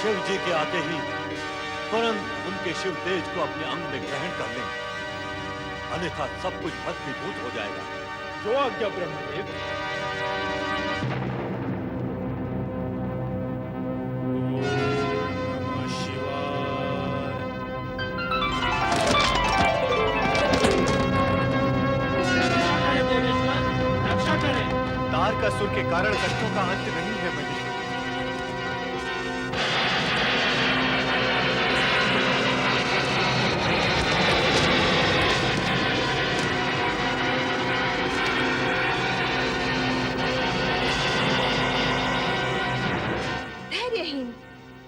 शिव जी के आते ही तुरंत उनके शिव तेज को अपने अंग में ग्रहण कर लें, अन्यथा सब कुछ भस्मीभूत हो जाएगा। जो आज्ञा ब्रह्मदेव। तारकासुर के कारण कष्टों का अंत नहीं है मनीषी। धैर्यहीन,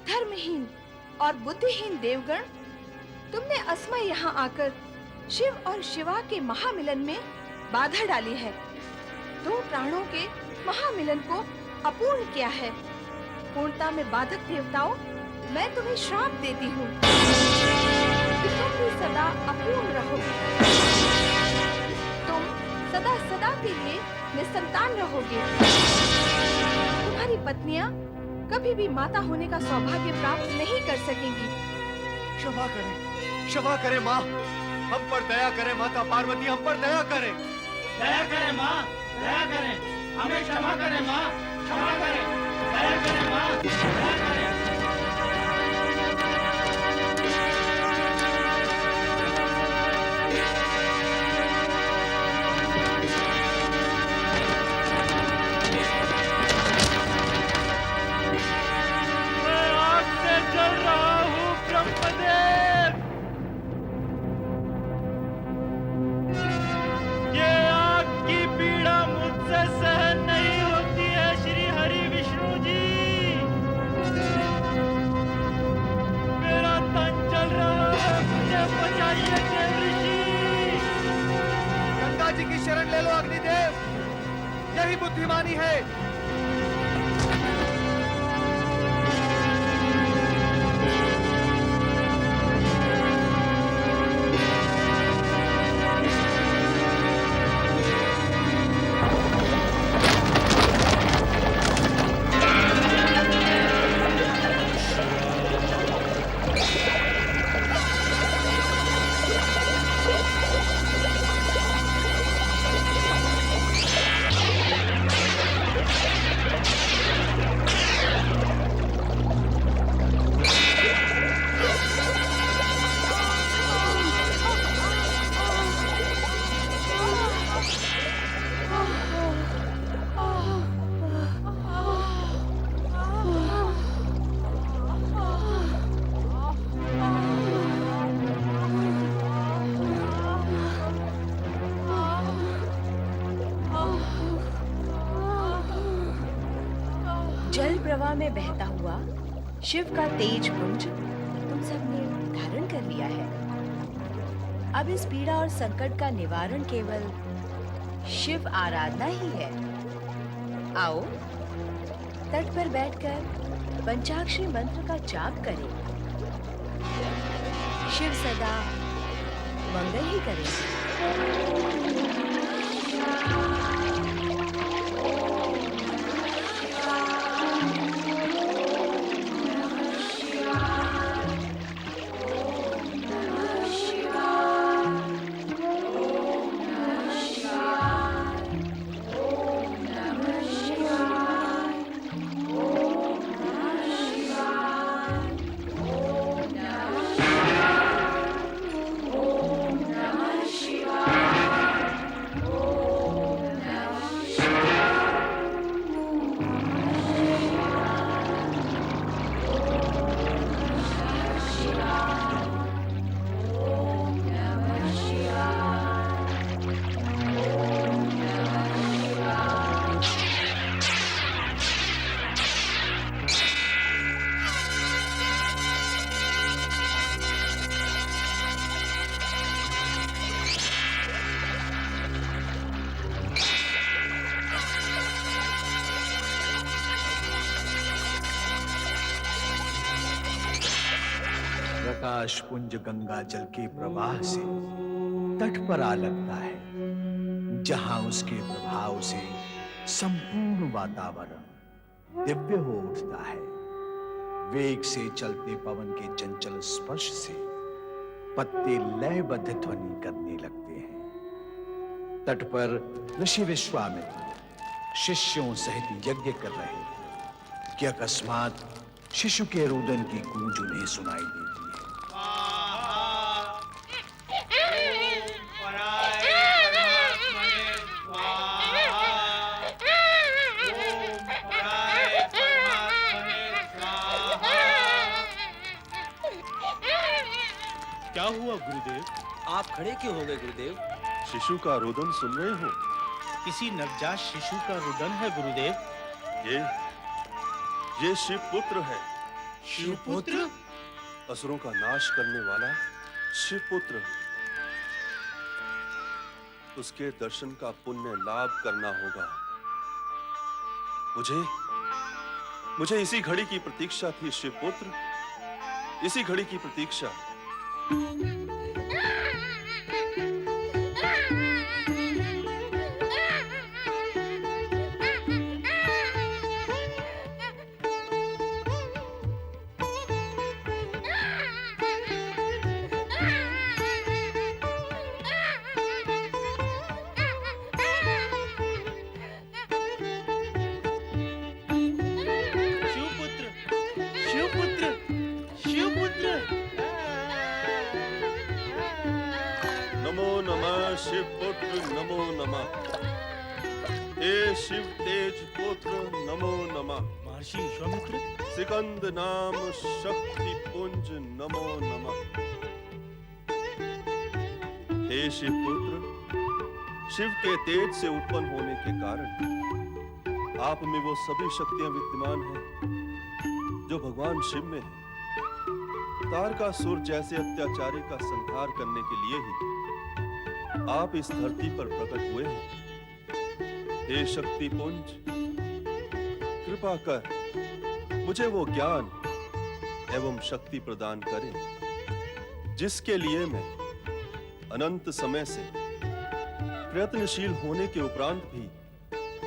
धर्महीन और बुद्धिहीन देवगण, तुमने असमय यहाँ आकर शिव और शिवा के महामिलन में बाधा डाली है। दो प्राणों के महामिलन को अपूर्ण किया है। पूर्णता में बाधक देवताओं, मैं तुम्हें श्राप देती हूँ कि तुम भी सदा अपूर्ण रहोगे। तुम सदा सदा के लिए निसंतान रहोगे। तुम्हारी पत्नियां कभी भी माता होने का सौभाग्य प्राप्त नहीं कर सकेंगी। क्षमा करें माँ, हम पर दया करें माता पार्वती, हम पर दया करें। दया करें माँ, दया करें, हमें क्षमा करें माँ, क्षमा करें, दया करें माँ, दया करें। मैं आग से जल रहा हूँ ब्रह्मदेव। ये आग की पीड़ा मुझसे सहन नहीं होती है श्री हरि विष्णु जी। मेरा तन जल रहा है, मुझे बचाइए देव ऋषि। गंगा जी की शरण ले लो अग्निदेव, यही बुद्धिमानी है। जल प्रवाह में बहता हुआ शिव का तेज पुंज तुम सबने धारण कर लिया है। अब इस पीड़ा और संकट का निवारण केवल शिव आराधना ही है। आओ तट पर बैठकर पंचाक्षरी मंत्र का जाप करें। शिव सदा मंगल ही करें। प्रकाश पुंज गंगा जल के प्रवाह से तट पर आ लगता है, जहां उसके प्रभाव से संपूर्ण वातावरण दिव्य हो उठता है। वेग से चलते पवन के चंचल स्पर्श से पत्ते लयबद्ध ध्वनि करने लगते हैं। तट पर ऋषि विश्वामित्र शिष्यों सहित यज्ञ कर रहे थे कि अकस्मात शिशु के रुदन की गूंज उन्हें सुनाई देती है। क्या हुआ गुरुदेव? आप खड़े क्यों हो गए गुरुदेव? शिशु का रोदन सुन रहे हो? किसी नवजात शिशु का रुदन है गुरुदेव। ये शिवपुत्र है। शिवपुत्र? असुरों का नाश करने वाला शिवपुत्र। उसके दर्शन का पुण्य लाभ करना होगा। मुझे इसी घड़ी की प्रतीक्षा थी शिवपुत्र, इसी घड़ी की प्रतीक्षा। शिवपुत्र नमो नमः। हे शिव तेज पुत्र नमो नमः। महर्षि विश्वामित्र। सिकंद नाम शक्ति पुंज नमो नमः। हे शिवपुत्र, शिव के तेज से उत्पन्न होने के कारण आप में वो सभी शक्तियां विद्यमान हैं जो भगवान शिव में है। तारकासुर जैसे अत्याचारी का संहार करने के लिए ही आप इस धरती पर प्रकट हुए हैं। हे शक्ति पुंज, कृपा कर मुझे वो ज्ञान एवं शक्ति प्रदान करें जिसके लिए मैं अनंत समय से प्रयत्नशील होने के उपरांत भी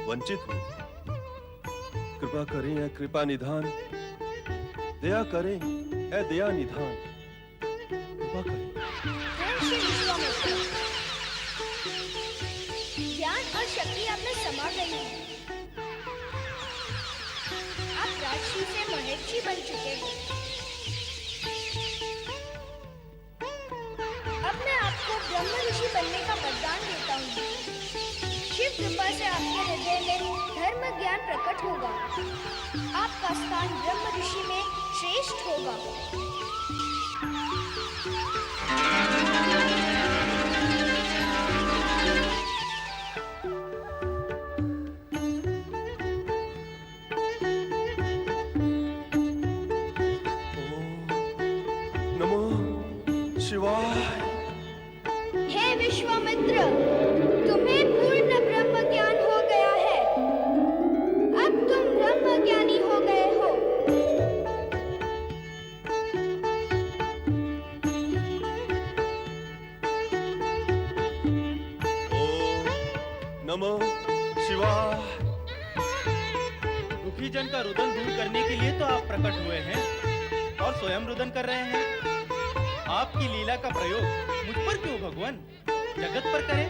वंचित हूं। कृपा करें ऐ कृपा निधान, दया करें ऐ दया निधान, कृपा करें। ज्ञान और शक्ति आप में समा गई है। आप राजर्षि से महर्षि बन चुके हैं। अब मैं आपको ब्रह्म ऋषि बनने का वरदान देता हूँ। शिव कृपा से आपके हृदय में धर्म ज्ञान प्रकट होगा। आपका स्थान ब्रह्म ऋषि में श्रेष्ठ होगा। हे विश्वामित्र, तुम्हें पूर्ण ब्रह्म ज्ञान हो गया है। अब तुम ब्रह्म ज्ञानी हो गए हो। नमः शिवाय। दुखी जन का रुदन दूर करने के लिए तो आप प्रकट हुए हैं और स्वयं रुदन कर रहे हैं। आपकी लीला का प्रयोग मुझ पर क्यों भगवान, जगत पर करें।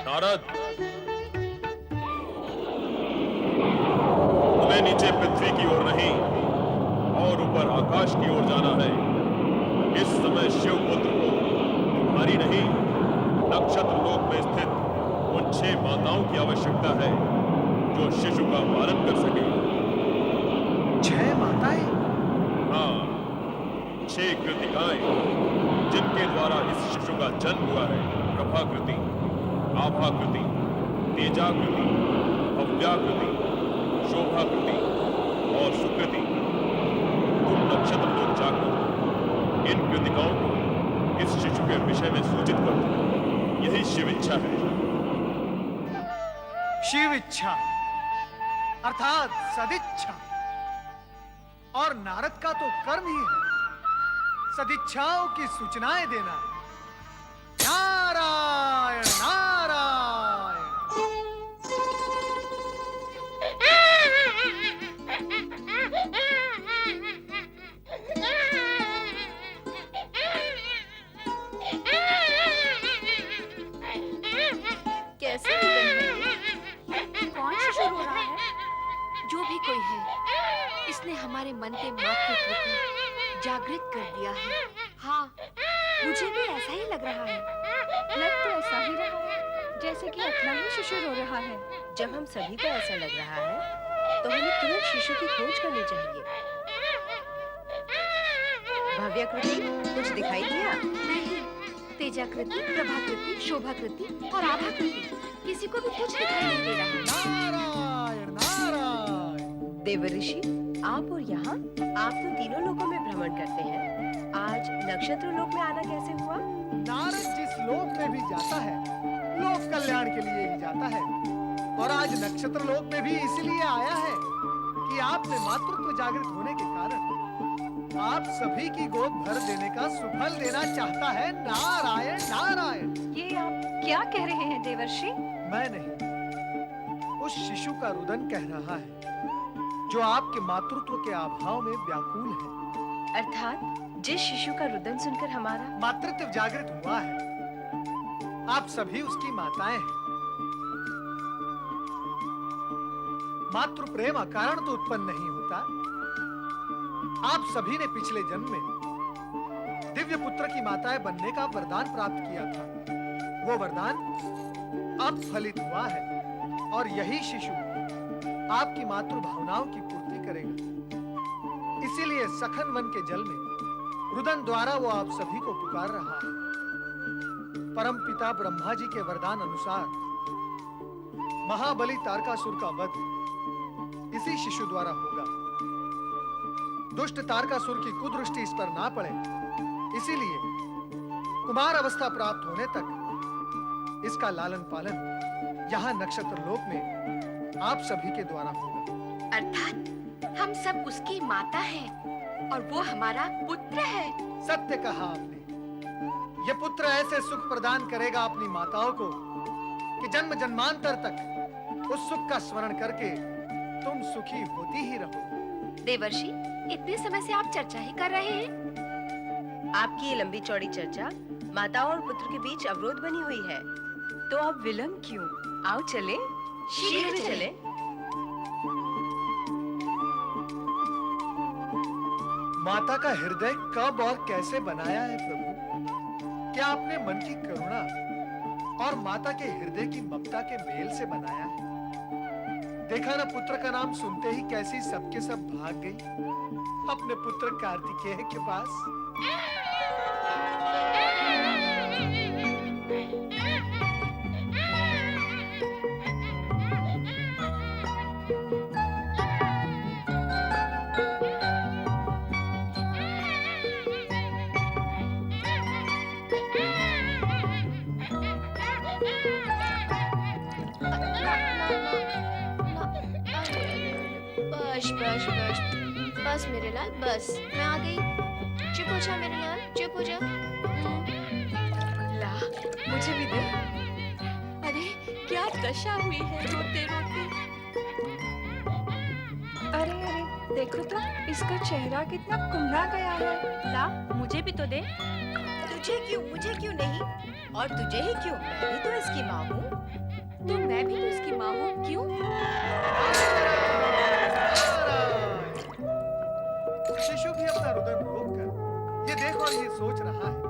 नारद, तुम्हें नीचे पृथ्वी की ओर नहीं और ऊपर आकाश की ओर जाना है। इस समय शिव पुत्र को तुम्हारी नहीं, नक्षत्र लोक में स्थित उन 6 माताओं की आवश्यकता है जो शिशु का पालन कर सके। 6 माताएं? हाँ, 6 कृतिकाएं जिनके द्वारा इस शिशु का जन्म हुआ है। प्रभाकृति, आभाकृति, तेजाकृति, भव्याकृति, शोभाकृति और सुकृति। तुम नक्षत्र लोक जाकर इन कृतिकाओं को इस शिशु के विषय में सूचित कर दो। यही शिव इच्छा है। शिव इच्छा अर्थात सदिच्छा, और नारद का तो कर्म ही है सदिच्छाओं की सूचनाएं देना। नारायण नारायण। कैसे कौन शिशु रो रहा है? जो भी कोई है, इसने हमारे मन के मातृत्व को जागृत कर दिया है। हाँ, मुझे भी ऐसा ही लग रहा है। लग तो ऐसा ही रहा है जैसे कि अपना ही शिशु रो रहा है। जब हम सभी को ऐसा लग रहा है, तो हमें तुरंत शिशु की खोज करनी चाहिए। भव्याकृति, कुछ दिखाई दिया? नहीं, तेजाकृति, प्रभाकृति, शोभाकृति और आभाकृति, किसी को भी कुछ दिखाई नहीं दे रहा। नारायण नारायण। देवऋषि, आप और यहाँ, आप तो तीनों लोकों में भ्रमण करते हैं। आज नक्षत्र लोक में आना कैसे हुआ? नारद जिस लोक में भी जाता है, लोक कल्याण के लिए ही जाता है, और आज नक्षत्र लोक में भी इसलिए आया है कि आपने मातृत्व जागृत होने के कारण आप सभी की गोद भर देने का सुफल देना चाहता है। नारायण नारायण। ये आप क्या कह रहे हैं देवर्षि? मैं नहीं, उस शिशु का रुदन कह रहा है जो आपके मातृत्व के अभाव में व्याकुल है। अर्थात जिस शिशु का रुदन सुनकर हमारा मातृत्व जागृत हुआ है। आप सभी उसकी माताएं हैं। मातृ प्रेम अकारण तो उत्पन्न नहीं होता। आप सभी ने पिछले जन्म में दिव्य पुत्र की माताएं बनने का वरदान प्राप्त किया था। वो वरदान अब फलित हुआ है, और यही शिशु आपकी मातृ भावनाओं की पूर्ति करेगा। इसीलिए सखन वन के जल में रुदन द्वारा वो आप सभी को पुकार रहा है। परम पिता ब्रह्मा जी के वरदान अनुसार महाबली तारकासुर का वध इसी शिशु द्वारा होगा। दुष्ट तारकासुर की कुदृष्टि इस पर ना पड़े, इसीलिए कुमार अवस्था प्राप्त होने तक इसका लालन पालन यहाँ नक्षत्र लोक में आप सभी के द्वारा होगा। अर्थात हम सब उसकी माता हैं और वो हमारा पुत्र है। सत्य कहा आपने। ये पुत्र ऐसे सुख प्रदान करेगा अपनी माताओं को कि जन्म जन्मांतर तक उस सुख का स्मरण करके तुम सुखी होती ही रहो। देवर्षि, इतने समय से आप चर्चा ही कर रहे हैं। आपकी ये लंबी चौड़ी चर्चा माताओं और पुत्र के बीच अवरोध बनी हुई है। तो अब विलंब क्यों? आओ चले। शीघ्र चले। माता का हृदय कब और कैसे बनाया है प्रभु? क्या आपने मन की करुणा और माता के हृदय की ममता के मेल से बनाया है। देखा ना पुत्र का नाम सुनते ही कैसी सबके सब भाग गई अपने पुत्र कार्तिकेय के पास। बस बस बस मेरे लाल, बस मैं आ गई। चुप हो जा मेरे लाल, चुप हो जा। ला, मुझे भी दे। अरे क्या दशा हुई है रोते रोते। अरे अरे देखो तो इसका चेहरा कितना कुम्हला गया है। ला, मुझे भी तो दे। तुझे क्यों, मुझे क्यों नहीं? और तुझे ही क्यों? मैं भी तो इसकी माँ हूँ। तो मैं भी तो इसकी माँ हूँ, क्यों? शिशु भी अपना रुदन रोककर ये देख और ये सोच रहा है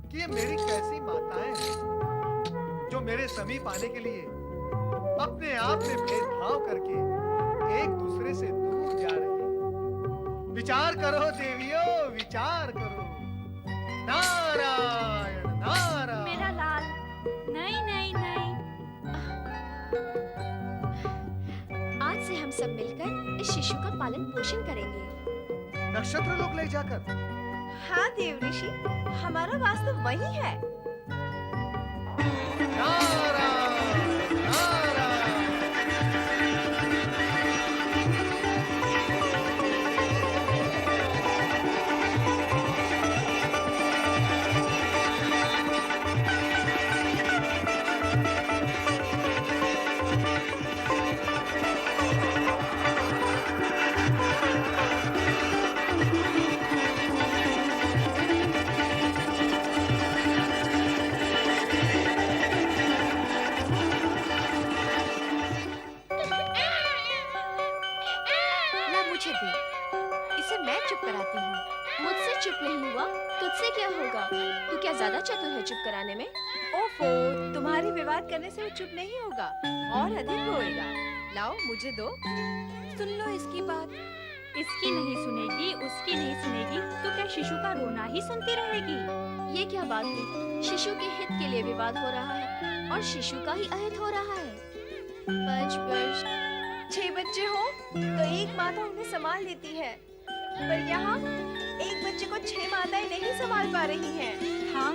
कि ये मेरी कैसी माताएं हैं जो मेरे समीप आने के लिए अपने आप में भेदभाव करके एक दूसरे से दूर जा रही हैं। विचार करो देवियों, विचार करो। नारायण नारायण। मेरा लाल, नहीं नहीं नहीं। आज से हम सब मिलकर इस शिशु का पालन पोषण करेंगे। नक्षत्र लोग ले जाकर। हाँ देव ऋषि, हमारा वास्तव वही है। नारायण नारायण। इसे मैं चुप कराती हूँ। मुझसे चुप नहीं हुआ, तुझसे क्या होगा? तू क्या ज्यादा चतुर है चुप कराने में? ओफो, तुम्हारी विवाद करने से वो चुप नहीं होगा और अधिक रोएगा। लाओ मुझे दो। सुन लो इसकी बात। इसकी नहीं सुनेगी, उसकी नहीं सुनेगी, तो क्या शिशु का रोना ही सुनती रहेगी? ये क्या बात हुई? शिशु के हित के लिए विवाद हो रहा है और शिशु का ही अहित हो रहा है। बच बच। 6 बच्चे हो तो एक माता उन्हें संभाल लेती है, पर यहाँ एक बच्चे को 6 माताएं नहीं संभाल पा रही हैं। हाँ,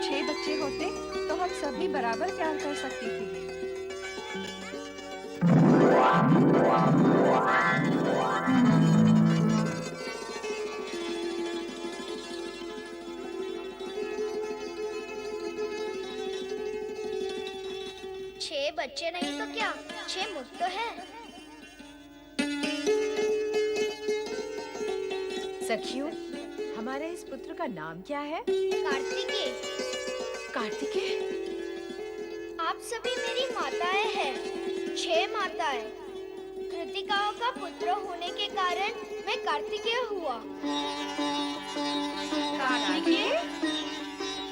6 बच्चे होते तो हम सभी बराबर प्यार कर सकती थी। छह बच्चे नहीं तो क्या, 6 मुख तो है। सखियों, हमारे इस पुत्र का नाम क्या है? कार्तिकेय। कार्तिकेय? आप सभी मेरी माताएं हैं, 6 माताएं। कृतिकाओं का पुत्र होने के कारण मैं कार्तिकेय हुआ। कार्तिकेय?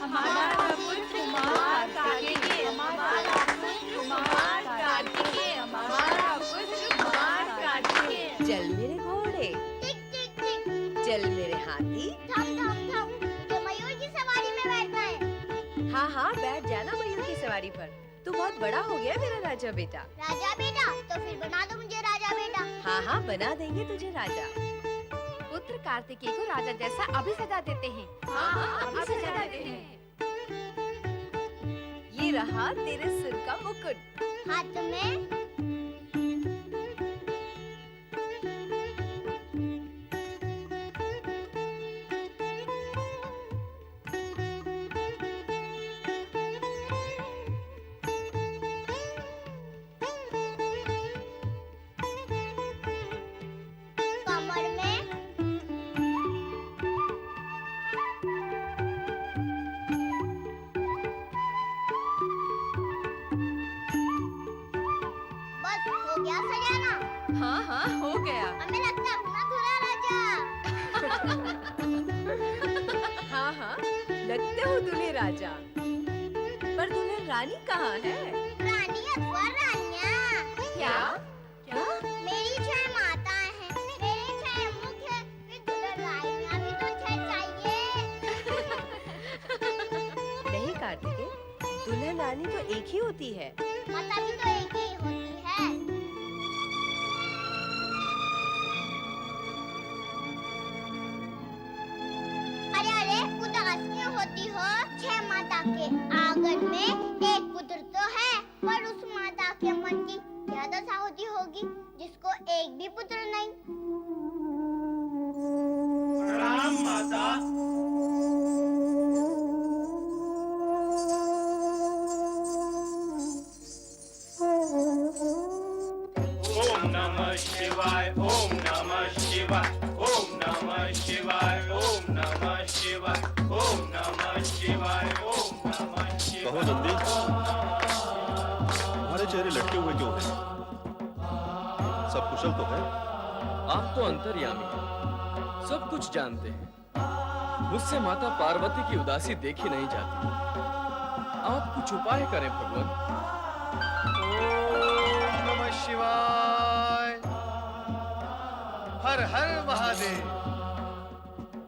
हमारा पुत्र कुमार कार्तिकेय, हमारा पुत्र कुमार कार्तिकेय, हमारा पुत्र कुमार कार्तिकेय। चल मेरे घोड़े, टिक टिक टिक। चल मेरे हाथी। थम थम थम। मुझे मयूर की सवारी में बैठना है। हाँ हाँ, बैठ जाना मयूर की सवारी पर। तू बहुत बड़ा हो गया मेरा राजा बेटा। राजा बेटा? तो फिर बना दो मुझे राजा बेटा। हाँ हाँ, बना देंगे तुझे राजा। पुत्र कार्तिकेय को राजा जैसा अभी सजा देते हैं। हाँ, अभी सजा देते हैं। ये रहा तेरे सिर का मुकुट। हाथ में। कमर में। बस हो गया सजाना। हाँ हाँ, हो गया। हमें लगता हूँ ना दूल्हा राजा। हाँ हाँ, लगते हो दूल्हे राजा, पर दूल्हे रानी कहाँ है? रानी अथवा रानियाँ। क्या? क्या? मेरी 6 माताएं हैं, मेरे 6 मुख हैं, फिर दुल्हन रानियाँ भी तो 6 चाहिए। नहीं कार्तिकेय, दुल्हन रानी तो एक ही होती है। माता भी तो एक ही होती है। अरे अरे, उदास क्यों होती हो? 6 माता के आंगन में एक पुत्र तो है, पर उस माता के मन की क्या दशा होती होगी जिसको एक भी पुत्र नहीं। प्रणाम माता। ओम नमः शिवाय, ओम नमः शिवाय, ओम नमः शिवाय, ओम नमः शिवाय, ओम नमः शिवाय, ओम नमः शिवाय। कहो नंदी, तुम्हारे चेहरे लटके हुए क्यों हैं? सब कुशल तो है? आप तो अंतर्यामी हैं, सब कुछ जानते हैं। मुझसे माता पार्वती की उदासी देखी नहीं जाती। आप कुछ उपाय करें भगवान। ओम नमः शिवाय। हर हर महादेव।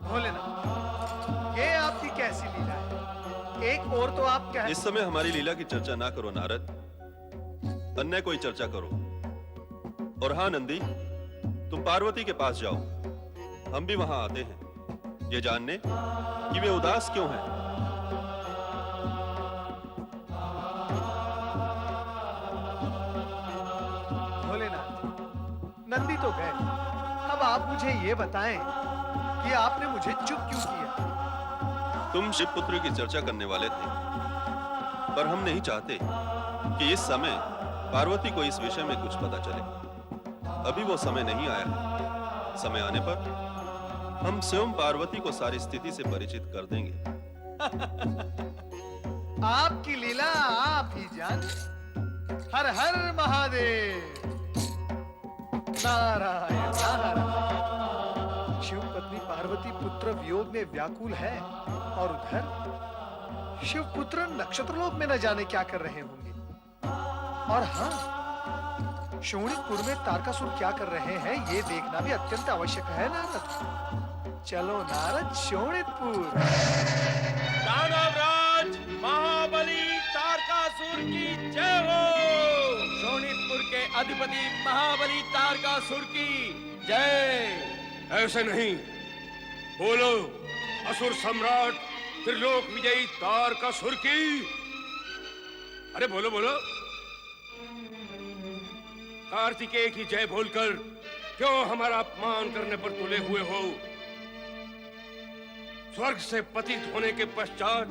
भोलेनाथ, ये आपकी कैसी लीला है? एक और तो आप कह इस समय हमारी लीला की चर्चा ना करो नारद, अन्य कोई चर्चा करो। और हाँ नंदी, तुम पार्वती के पास जाओ, हम भी वहां आते हैं ये जानने कि वे उदास क्यों हैं। भोलेनाथ, नंदी तो गए, अब आप मुझे ये बताएं कि आपने मुझे चुप क्यों किया? तुम शिव पुत्र की चर्चा करने वाले थे, पर हम नहीं चाहते कि इस समय पार्वती को इस विषय में कुछ पता चले। अभी वो समय नहीं आया है। समय आने पर हम स्वयं पार्वती को सारी स्थिति से परिचित कर देंगे। आपकी लीला आप ही जान। हर हर महादेव। नारायण नारायण। शिव पत्नी पार्वती पुत्र वियोग में व्याकुल है, और उधर शिव पुत्र नक्षत्रलोक में न जाने क्या कर रहे होंगे। और हाँ, शोणितपुर में तारकासुर क्या कर रहे हैं ये देखना भी अत्यंत आवश्यक है नारद। चलो नारद, शोणितपुर। दानवराज महाबली तारकासुर की जय हो। शोणितपुर के अधिपति महाबली तारकासुर की जय। ऐसे नहीं, बोलो असुर सम्राट त्रिलोक विजयी तारकासुर की। अरे बोलो बोलो। कार्तिकेय की जय बोलकर क्यों हमारा अपमान करने पर तुले हुए हो? स्वर्ग से पतित होने के पश्चात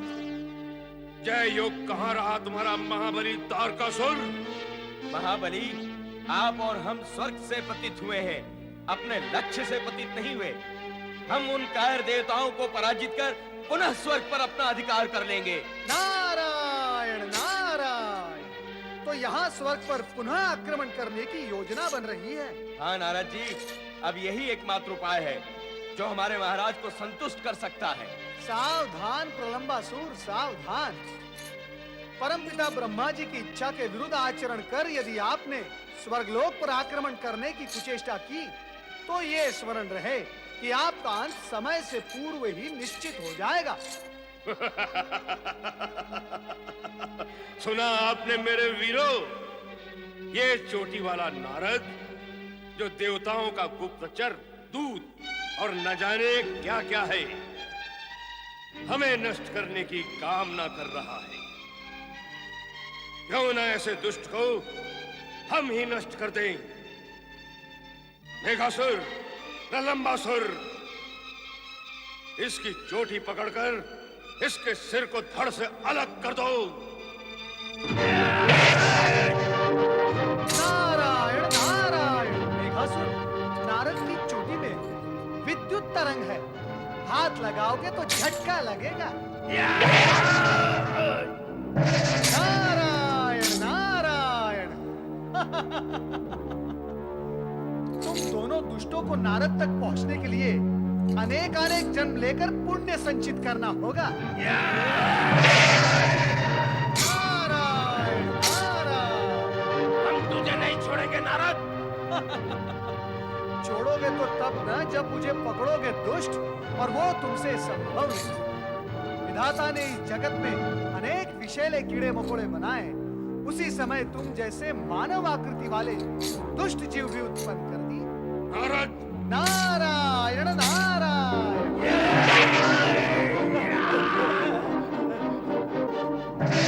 जय योग कहाँ रहा तुम्हारा महाबली तारकासुर? महाबली, आप और हम स्वर्ग से पतित हुए हैं, अपने लक्ष्य से पतित नहीं हुए। हम उन कायर देवताओं को पराजित कर पुनः स्वर्ग पर अपना अधिकार कर लेंगे। नारायण नारायण। तो यहाँ स्वर्ग पर पुनः आक्रमण करने की योजना बन रही है। हाँ नारद जी, अब यही एकमात्र उपाय है जो हमारे महाराज को संतुष्ट कर सकता है। सावधान प्रलंबासुर, सावधान। परमपिता ब्रह्मा जी की इच्छा के विरुद्ध आचरण कर यदि आपने स्वर्गलोक पर आक्रमण करने की कुचेष्टा की, तो ये स्मरण रहे कि आपका अंत समय से पूर्व ही निश्चित हो जाएगा। सुना आपने मेरे वीरों, ये चोटी वाला नारद जो देवताओं का गुप्तचर, दूत और न जाने क्या क्या है, हमें नष्ट करने की कामना कर रहा है। क्यों न ऐसे दुष्ट को हम ही नष्ट कर दें। मेघासुर, प्रलंबासुर, इसकी चोटी पकड़कर इसके सिर को धड़ से अलग कर दो। नारायण नारायण। मेघासुर, नारद की चोटी में विद्युत तरंग है, हाथ लगाओगे तो झटका लगेगा। नारायण नारायण। तुम दोनों दुष्टों को नारद तक पहुंचने के लिए अनेक जन्म लेकर पुण्य संचित करना होगा। नारायण छोड़ोगे तो तब ना जब मुझे पकड़ोगे दुष्ट, और वो तुमसे संभव नहीं। विधाता ने इस जगत में अनेक विषैले कीड़े मकोड़े बनाए, उसी समय तुम जैसे मानव आकृति वाले दुष्ट जीव भी उत्पन्न कर दी। नारद, नारायण नारायण।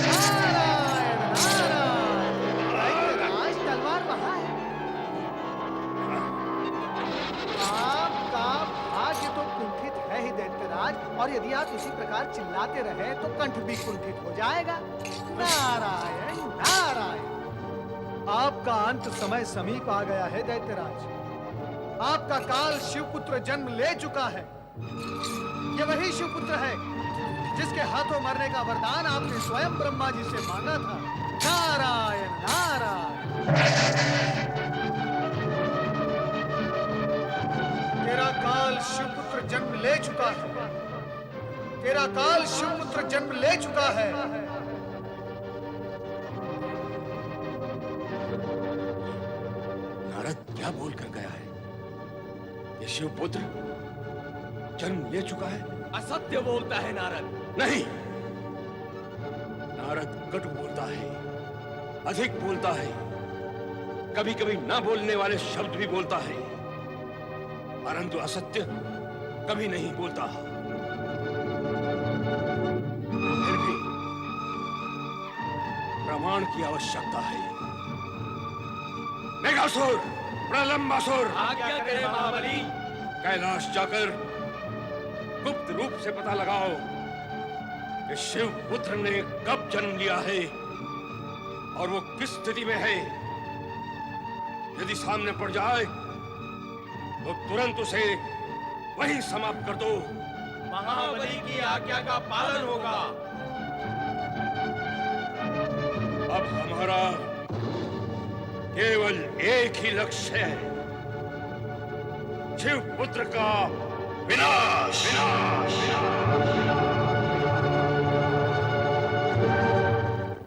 नारायण नारायण। दैत्यराज, तलवार वहां है। आपका भाग्य तो कुंठित है ही दैत्यराज, और यदि आप इसी प्रकार चिल्लाते रहे तो कंठ भी कुंठित हो जाएगा। नारायण नारायण। आपका अंत समय समीप आ गया है दैत्यराज। आपका काल शिवपुत्र जन्म ले चुका है। ये वही शिवपुत्र है जिसके हाथों मरने का वरदान आपने स्वयं ब्रह्मा जी से मांगा था। नारायण नारायण। तेरा काल शिवपुत्र जन्म ले चुका है। तेरा काल शिवपुत्र जन्म ले चुका है। नारद क्या बोल कर गया है? ये शिवपुत्र जन्म ले चुका है? असत्य बोलता है नारद। नहीं, नारद कटु बोलता है, अधिक बोलता है, कभी कभी ना बोलने वाले शब्द भी बोलता है, परंतु असत्य कभी नहीं बोलता। फिर भी प्रमाण की आवश्यकता है। मेघासुर, प्रलंबासुर, आज्ञा करें महाबली। कैलाश जाकर गुप्त रूप से पता लगाओ कि शिवपुत्र ने कब जन्म लिया है और वो किस स्थिति में है। यदि सामने पड़ जाए तो तुरंत उसे वहीं समाप्त कर दो। महाबली की आज्ञा का पालन होगा। अब हमारा केवल एक ही लक्ष्य है, शिवपुत्र का विनाश। विनाश, विनाश।